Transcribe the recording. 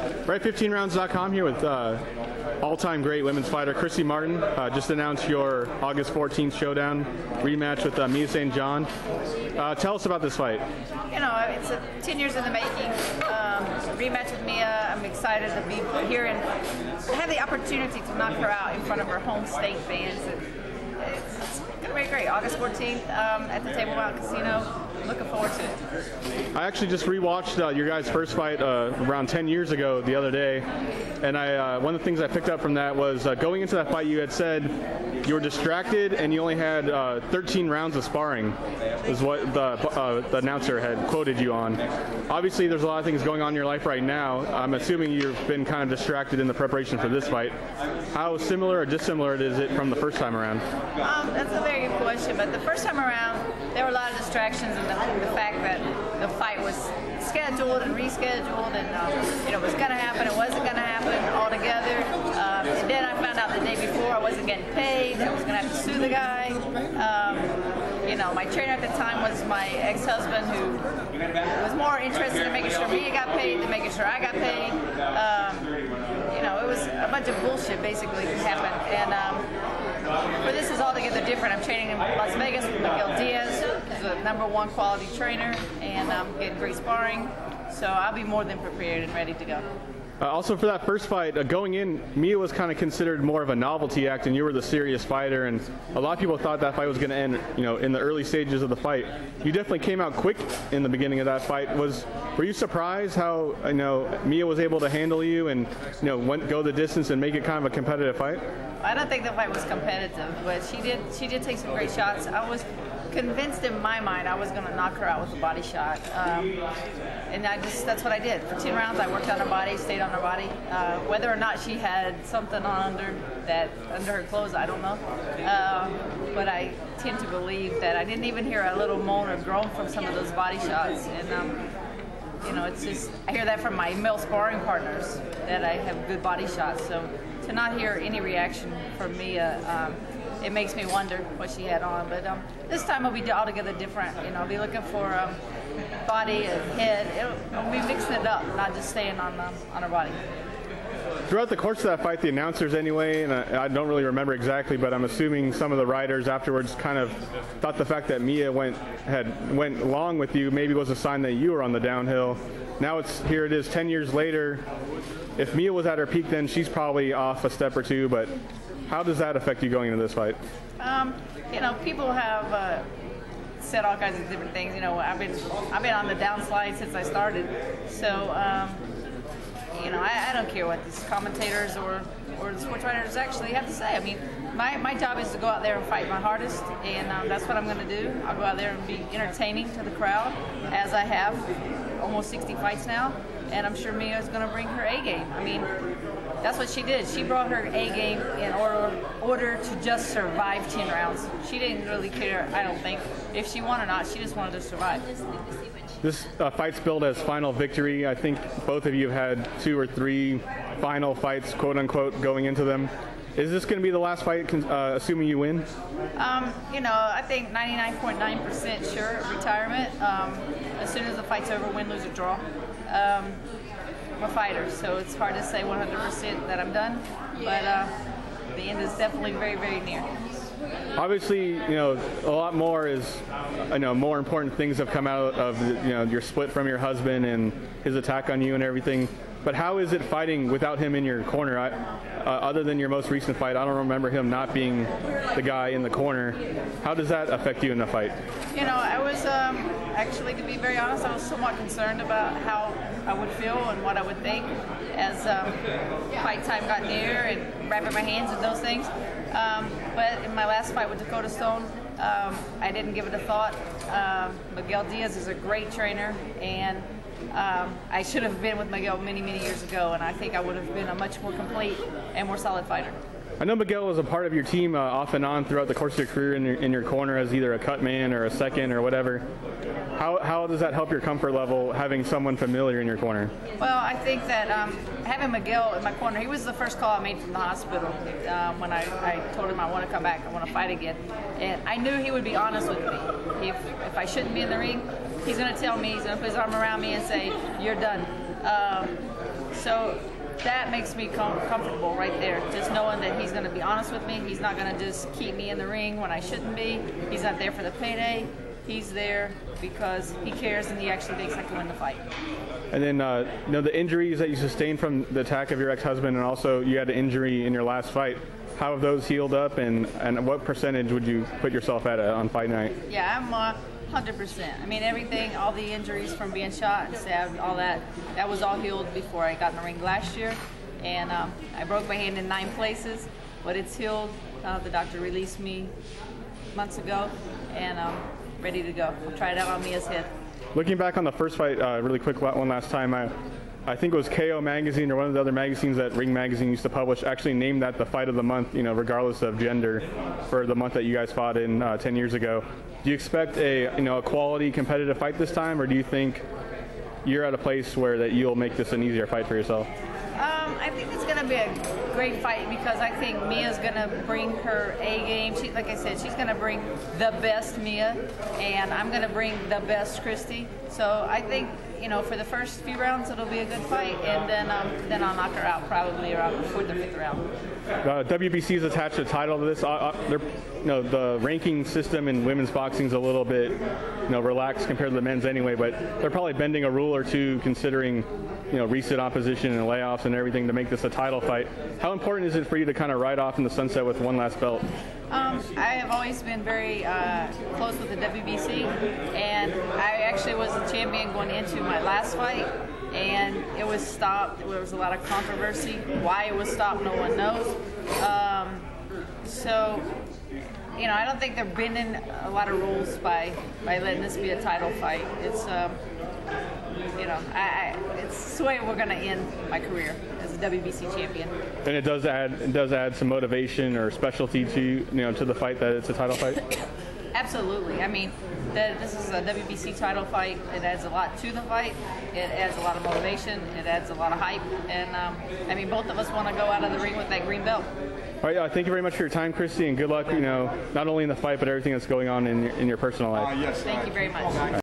Right15rounds.com here with all-time great women's fighter Christy Martin. Just announced your August 14th showdown rematch with Mia St. John. Tell us about this fight. You know, it's 10 years in the making. Rematch with Mia. I'm excited to be here and have the opportunity to knock her out in front of her home state fans. It's going to be great. August 14th at the Table Mountain Casino. Looking forward to it. I actually just rewatched your guys' first fight around 10 years ago the other day, and one of the things I picked up from that was going into that fight you had said you were distracted and you only had 13 rounds of sparring is what the announcer had quoted you on. Obviously there's a lot of things going on in your life right now. I'm assuming you've been kind of distracted in the preparation for this fight. How similar or dissimilar is it from the first time around? That's a very good question, but the first time around there were a lot of distractions and the fact that the fight was scheduled and rescheduled and it was going to happen, it wasn't going to happen altogether. And then I found out the day before I wasn't getting paid, I was going to have to sue the guy. My trainer at the time was my ex-husband who was more interested in making sure Mia got paid than making sure I got paid. It was a bunch of bullshit basically happened. And but this is altogether different. I'm training in Las Vegas with Miguel Diaz, who's the #1 quality trainer, and I'm getting great sparring. So I'll be more than prepared and ready to go. Also for that first fight, going in, Mia was kind of considered more of a novelty act and you were the serious fighter, and a lot of people thought that fight was going to end in the early stages of the fight. You definitely came out quick in the beginning of that fight. Were you surprised how Mia was able to handle you and go the distance and make it kind of a competitive fight? I don't think the fight was competitive, but she did take some great shots. I was convinced in my mind I was going to knock her out with a body shot, and that's what I did. For 10 rounds I worked on her body, stayed on her body. Whether or not she had something on under her clothes, I don't know, but I tend to believe that I didn't even hear a little moan or groan from some of those body shots, and it's just, I hear that from my male sparring partners that I have good body shots, so to not hear any reaction from Mia, it makes me wonder what she had on. But this time will be altogether different. I'll be looking for body and head. I'll be mixing it up, not just staying on her body. Throughout the course of that fight, the announcers anyway, and I don't really remember exactly, but I'm assuming some of the riders afterwards kind of thought the fact that Mia went long with you maybe was a sign that you were on the downhill. Now here it is 10 years later. If Mia was at her peak then, she's probably off a step or two, but how does that affect you going into this fight? People have said all kinds of different things. I've been on the downslide since I started, so I don't care what these commentators or the sports writers actually have to say. I mean, my job is to go out there and fight my hardest, and that's what I'm going to do. I'll go out there and be entertaining to the crowd, as I have almost 60 fights now, and I'm sure Mia is going to bring her A game. I mean, that's what she did. She brought her A game in order to just survive 10 rounds. She didn't really care, I don't think, if she won or not. She just wanted to survive. This fight's billed as final victory. I think both of you have had 2 or 3 final fights, quote unquote, going into them. Is this going to be the last fight, assuming you win? I think 99.9% sure retirement. As soon as the fight's over, win, lose, or draw. I'm a fighter, so it's hard to say 100% that I'm done, but the end is definitely very, very near. Obviously, a lot more more important things have come out of your split from your husband and his attack on you and everything. But how is it fighting without him in your corner? Other than your most recent fight, I don't remember him not being the guy in the corner. How does that affect you in the fight? I was actually, to be very honest, I was somewhat concerned about how I would feel and what I would think as fight time got near and wrapping my hands and those things. But in my last fight with Dakota Stone, I didn't give it a thought. Miguel Diaz is a great trainer, and I should have been with Miguel many, many years ago, and I think I would have been a much more complete and more solid fighter. I know Miguel was a part of your team off and on throughout the course of your career in your corner as either a cut man or a second or whatever. How does that help your comfort level, having someone familiar in your corner? Well, I think that having Miguel in my corner, he was the first call I made from the hospital when I told him I want to come back, I want to fight again. And I knew he would be honest with me. If I shouldn't be in the ring, he's going to tell me, he's going to put his arm around me and say, "You're done." So that makes me comfortable right there, just knowing that he's going to be honest with me. He's not going to just keep me in the ring when I shouldn't be. He's not there for the payday. He's there because he cares and he actually thinks I can win the fight. And then, the injuries that you sustained from the attack of your ex-husband, and also you had an injury in your last fight. How have those healed up, and what percentage would you put yourself at on fight night? Yeah, I'm 100%. I mean, everything, all the injuries from being shot and stabbed, all that was all healed before I got in the ring last year. And I broke my hand in 9 places, but it's healed. The doctor released me months ago, and I'm ready to go. I'll try it out on Mia's head. Looking back on the first fight, really quick, one last time, I think it was KO Magazine or one of the other magazines that Ring Magazine used to publish actually named that the fight of the month, regardless of gender, for the month that you guys fought in 10 years ago. Do you expect a quality competitive fight this time, or do you think you're at a place where that you'll make this an easier fight for yourself? I think it's going to be a great fight because I think Mia's going to bring her A game. Like I said, she's going to bring the best Mia, and I'm going to bring the best Christy. So I think, for the first few rounds, it'll be a good fight, and then I'll knock her out probably around the 4th or 5th round. WBC is attached a title to this. The ranking system in women's boxing is a little bit, relaxed compared to the men's anyway, but they're probably bending a rule or two considering, recent opposition and layoffs and everything to make this a title fight. How important is it for you to kind of ride off in the sunset with one last belt? I have always been very close with the WBC, and I actually was a champion going into my last fight, and it was stopped. There was a lot of controversy. Why it was stopped, no one knows. I don't think they're bending a lot of rules by letting this be a title fight. It's it's the way we're going to end my career as a WBC champion. And it does add some motivation or specialty to to the fight that it's a title fight. Absolutely. I mean, this is a WBC title fight. It adds a lot to the fight. It adds a lot of motivation. It adds a lot of hype. And both of us want to go out of the ring with that green belt. All right, thank you very much for your time, Christy, and good luck. Not only in the fight, but everything that's going on in your personal life. Yes. Thank you very much.